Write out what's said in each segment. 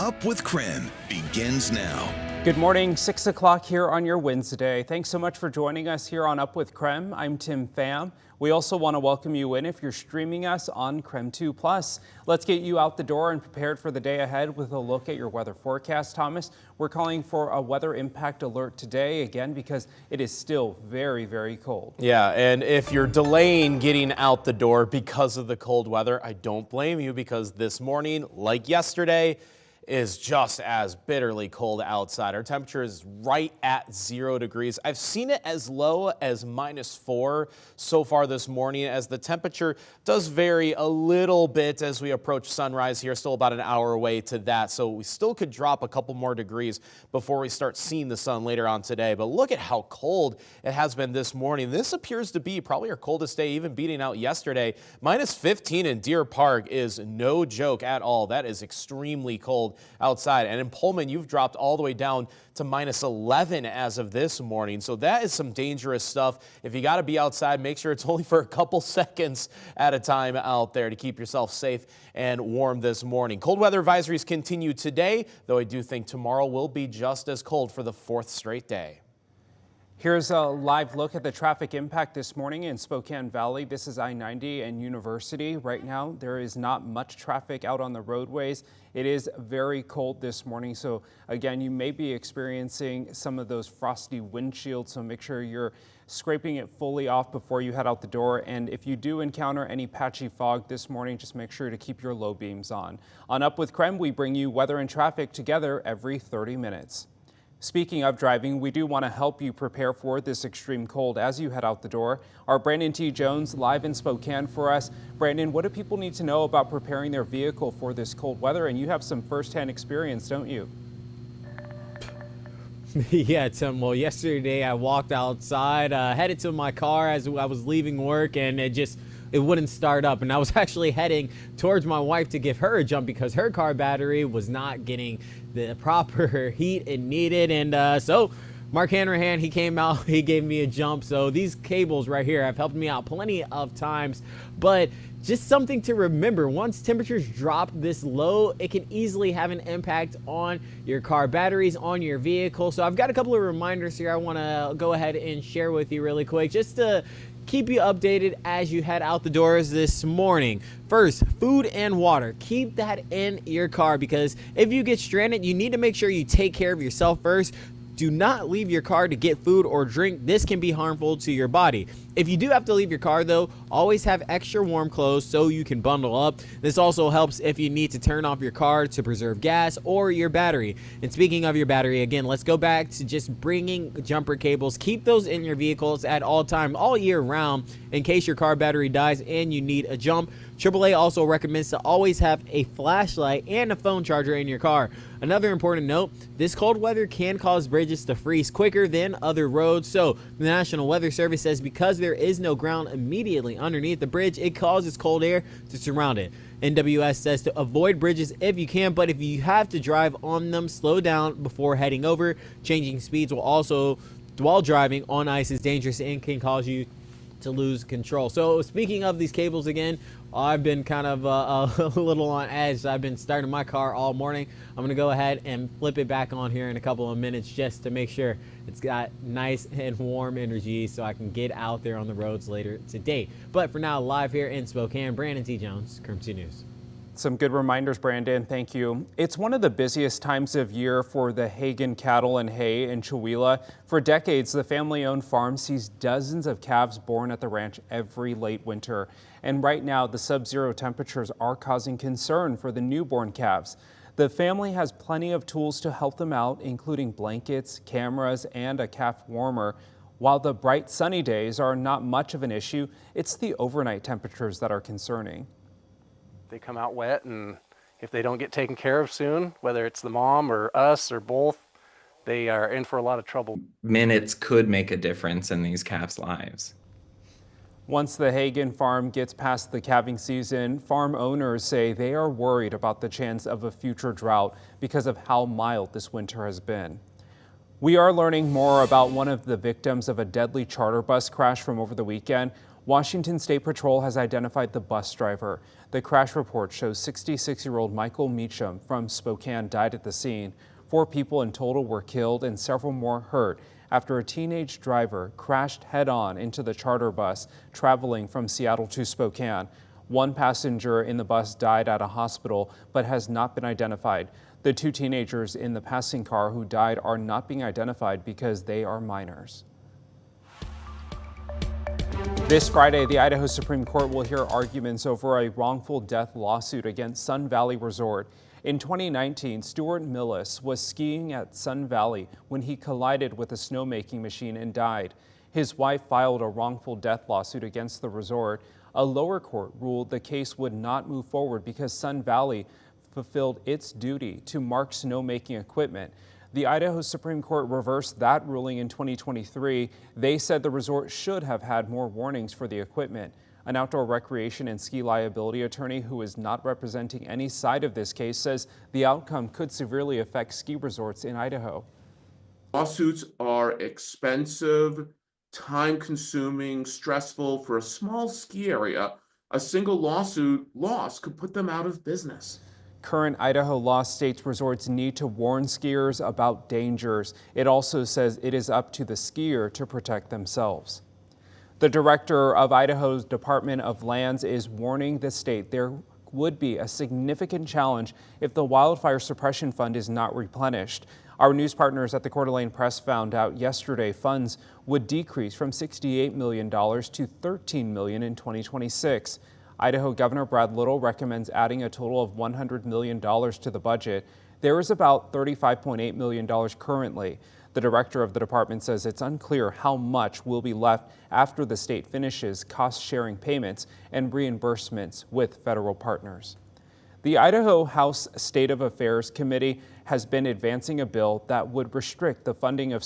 Up with KREM begins now. Good morning, 6 o'clock here on your Wednesday. Thanks so much for joining us here on Up with KREM. I'm Tim Pham. We also want to welcome you in if you're streaming us on KREM 2+. Let's get you out the door and prepared for the day ahead with a look at your weather forecast, Thomas. We're calling for a weather impact alert today, again, because it is still very, very cold. Yeah, and if you're delaying getting out the door because of the cold weather, I don't blame you, because this morning, like yesterday, is just as bitterly cold outside. Our temperature is right at 0 degrees. I've seen it as low as -4 so far this morning, as the temperature does vary a little bit as we approach sunrise here, still about an hour away to that. So we still could drop a couple more degrees before we start seeing the sun later on today. But look at how cold it has been this morning. This appears to be probably our coldest day, even beating out yesterday. -15 in Deer Park is no joke at all. That is extremely cold outside. And in Pullman, you've dropped all the way down to -11 as of this morning. So that is some dangerous stuff. If you got to be outside, make sure it's only for a couple seconds at a time out there to keep yourself safe and warm this morning. Cold weather advisories continue today, though I do think tomorrow will be just as cold for the 4th straight day. Here's a live look at the traffic impact this morning in Spokane Valley. This is I-90 and University. Right now, there is not much traffic out on the roadways. It is very cold this morning, so again, you may be experiencing some of those frosty windshields, so make sure you're scraping it fully off before you head out the door. And if you do encounter any patchy fog this morning, just make sure to keep your low beams on. On Up with KREM, we bring you weather and traffic together every 30 minutes. Speaking of driving, we do want to help you prepare for this extreme cold as you head out the door. Our Brandon T. Jones live in Spokane for us. Brandon, what do people need to know about preparing their vehicle for this cold weather? And you have some firsthand experience, don't you? Yeah, Tim. Well, yesterday I walked outside, headed to my car as I was leaving work, and it wouldn't start up. And I was actually heading towards my wife to give her a jump because her car battery was not getting the proper heat it needed. And so Mark Hanrahan, he came out, he gave me a jump. So these cables right here have helped me out plenty of times. But just something to remember, once temperatures drop this low, it can easily have an impact on your car batteries, on your vehicle. So I've got a couple of reminders here I want to go ahead and share with you really quick, just to keep you updated as you head out the doors this morning. First, food and water. Keep that in your car, because if you get stranded, you need to make sure you take care of yourself first. Do not leave your car to get food or drink. This can be harmful to your body. If you do have to leave your car though, always have extra warm clothes so you can bundle up. This also helps if you need to turn off your car to preserve gas or your battery. And speaking of your battery, again, let's go back to just bringing jumper cables. Keep those in your vehicles at all time, all year round, in case your car battery dies and you need a jump. AAA also recommends to always have a flashlight and a phone charger in your car. Another important note, this cold weather can cause bridges to freeze quicker than other roads. So the National Weather Service says because there is no ground immediately underneath the bridge, it causes cold air to surround it. NWS says to avoid bridges if you can, but if you have to drive on them, slow down before heading over. Changing speeds will also, while driving on ice, is dangerous and can cause you to lose control. So speaking of these cables again, I've been kind of a little on edge. I've been starting my car all morning. I'm going to go ahead and flip it back on here in a couple of minutes just to make sure it's got nice and warm energy so I can get out there on the roads later today. But for now, live here in Spokane, Brandon T. Jones, KREM 2 News. Some good reminders, Brandon. Thank you. It's one of the busiest times of year for the Hagen Cattle and Hay in Chewelah. For decades, the family-owned farm sees dozens of calves born at the ranch every late winter. And right now, the sub-zero temperatures are causing concern for the newborn calves. The family has plenty of tools to help them out, including blankets, cameras, and a calf warmer. While the bright sunny days are not much of an issue, it's the overnight temperatures that are concerning. They come out wet, and if they don't get taken care of soon, whether it's the mom or us or both, they are in for a lot of trouble. Minutes could make a difference in these calves' lives. Once the Hagen farm gets past the calving season, farm owners say they are worried about the chance of a future drought because of how mild this winter has been. We are learning more about one of the victims of a deadly charter bus crash from over the weekend. Washington State Patrol has identified the bus driver. The crash report shows 66-year-old Michael Meacham from Spokane died at the scene. 4 people in total were killed and several more hurt after a teenage driver crashed head-on into the charter bus traveling from Seattle to Spokane. 1 passenger in the bus died at a hospital but has not been identified. The 2 teenagers in the passing car who died are not being identified because they are minors. This Friday, the Idaho Supreme Court will hear arguments over a wrongful death lawsuit against Sun Valley Resort. In 2019, Stuart Millis was skiing at Sun Valley when he collided with a snowmaking machine and died. His wife filed a wrongful death lawsuit against the resort. A lower court ruled the case would not move forward because Sun Valley fulfilled its duty to mark snowmaking equipment. The Idaho Supreme Court reversed that ruling in 2023. They said the resort should have had more warnings for the equipment. An outdoor recreation and ski liability attorney who is not representing any side of this case says the outcome could severely affect ski resorts in Idaho. Lawsuits are expensive, time-consuming, stressful. For a small ski area, a single lawsuit loss could put them out of business. Current Idaho law states resorts need to warn skiers about dangers. It also says it is up to the skier to protect themselves. The director of Idaho's Department of Lands is warning the state there would be a significant challenge if the wildfire suppression fund is not replenished. Our news partners at the Coeur d'Alene Press found out yesterday funds would decrease from $68 million to $13 million in 2026. Idaho Governor Brad Little recommends adding a total of $100 million to the budget. There is about $35.8 million currently. The director of the department says it's unclear how much will be left after the state finishes cost-sharing payments and reimbursements with federal partners. The Idaho House State of Affairs Committee has been advancing a bill that would restrict the funding of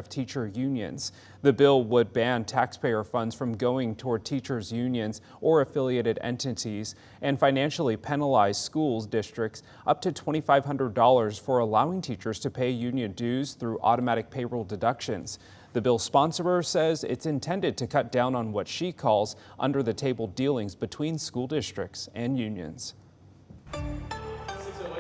teacher unions. The bill would ban taxpayer funds from going toward teachers' unions or affiliated entities and financially penalize schools districts up to $2,500 for allowing teachers to pay union dues through automatic payroll deductions. The bill's sponsor says it's intended to cut down on what she calls under-the-table dealings between school districts and unions.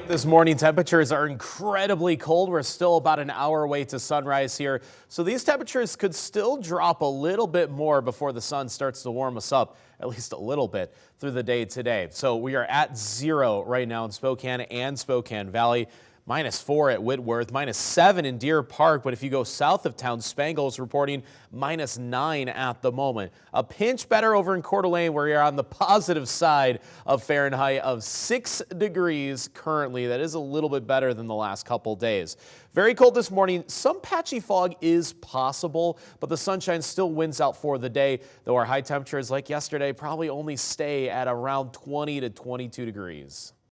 This morning, temperatures are incredibly cold. We're still about an hour away to sunrise here. So these temperatures could still drop a little bit more before the sun starts to warm us up, at least a little bit through the day today. So we are at 0 right now in Spokane and Spokane Valley. -4 at Whitworth, -7 in Deer Park, but if you go south of town, Spangle is reporting -9 at the moment. A pinch better over in Coeur d'Alene, where you're on the positive side of Fahrenheit of 6 degrees currently. That is a little bit better than the last couple days. Very cold this morning. Some patchy fog is possible, but the sunshine still wins out for the day, though our high temperatures like yesterday probably only stay at around 20 to 22 degrees.